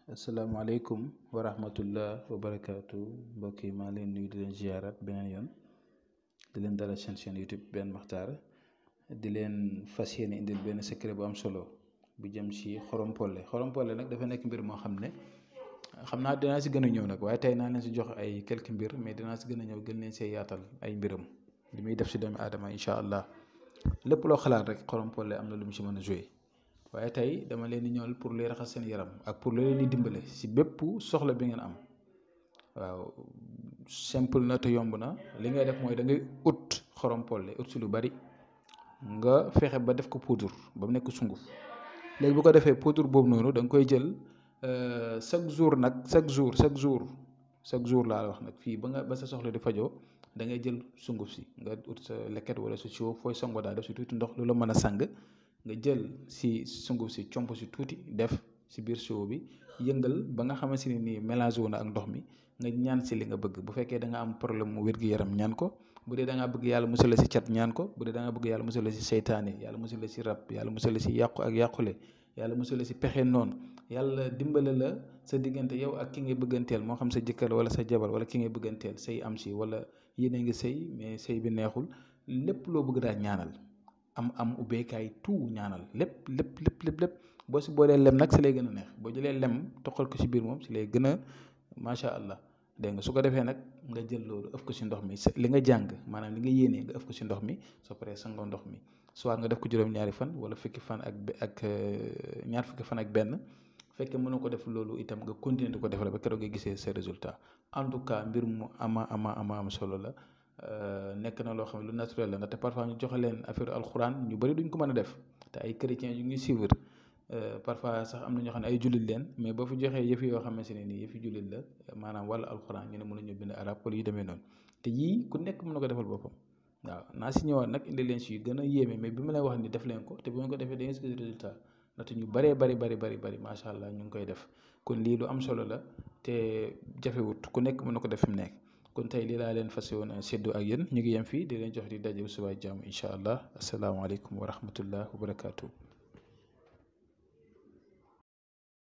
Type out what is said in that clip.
asalaamaaleykum wa rahmatullah wa barakaatu mbokk yi maa leen nuyu di leen ziarat beneen yoon di leen dalal seen chaîne YouTube Ben Makhtar di leen fas yéene indil benn secret bu am solo bu jëm ci xorom-polle nag dafa nekk mbir moo xam ne xam naa dinaa si gën a ñëw nag waaye tey naa leen si jox ay quelques mbir mais dinaa si gën a ñëw gën leen see yaatal ay mbiram li muy def si doomu aadama incha allah lépp loo xalaat rek xorom-polle am na lu mu si mën a joué. waaye tey dama leen di ñëwal pour luy raxas seen yaram ak pour lu leen di dimbale si bépp soxla bi ngeen am waaw simple na te yomb na li ngay def mooy da ngay ut xorom-polle ut si lu bari nga fexe ba def ko poudre ba mu nekk sunguf léegi bu ko defee poudre boobu noonu da nga koy jël chaque jour nag chaque jour laa la wax nag fii ba sa soxla di fajoo da ngay jël sunguf si nga ut sa leket wala sa siwo fooy sango daal def si tuuti ndox lu la mën a sang nga jël si sunguf si comp si tuuti def si biir siwo bi yëngal ba nga xamante ne nii mélange wu na ak ndox mi nga ñaan si li nga bëgg bu fekkee da nga am problème mu wér-gu-yaram ñaan ko bu dee da ngaa bëgg yàlla musal la si cat ñaan ko bu dee da nga bëgg yàlla musal la si seytaane yàlla musal la si rab yàlla musal la si yàqu ak yàqule yàlla musal la si pexe noonu yàlla dimbale la sa diggante yow ak ki ngay bëgganteel moo xam sa jëkkër wala sa jabar wala ki ngay bëgganteel sëy am si wala yéen a ngi sëy mais sëy bi neexul lépp loo bëgg daal ñaanal am ubbeekaay tout ñaanal lépp boo si boolee lem nag si lay gën a neex boo jëlee lem toqal ko si biir moom si lay gën a macha allah dégg nga su ko defee nag nga jël loolu ëf ko si ndox mi li nga jàng maanaam li nga yéenee nga ëf ko si ndox mi soo paree sangoo ndox mi soit nga def ko juróom-ñaari fan wala fukki fan ak ñaar fukki fan ak benn fekkee mënoo ko def loolu itam nga continuer di ko defal ba keroog nga gisee sa résultat en tout cas mbir mu am solo la. nekk na loo xam ne lu naturel la ndaxte parfois ñu joxe leen affaire alxuraan ñu bëri duñ ko mën a def te ay chrétiens yu ngi suivre parfois sax am na ñoo xam ne ay jullit leen mais boo fi joxee yëf yoo xamante ne nii yëfi jullit la maanaam wala alxuraan ñu ne mën nañu bind arab wala yu demee noonu te yii ku nekk mën na ko defal boppam waaw naa si ñëwaat nag indi leen si yu gën a yéeme mais bi ma leen wax ni def leen ko te bu ngeen ko defee da ngeen si gis résultat ndaxte ñu bëree bëri macha allah ñu ngi koy def kon lii lu am solo la te jafewut ku nekk mën na ko def fi mu nekk. kon tey lii laa leen fas woon séddoo ak yéen ñu ngi yem fii di leen jox di daje suba jàmm incha allah asalaamaaleykum wa rahmatullah wa barakaatu.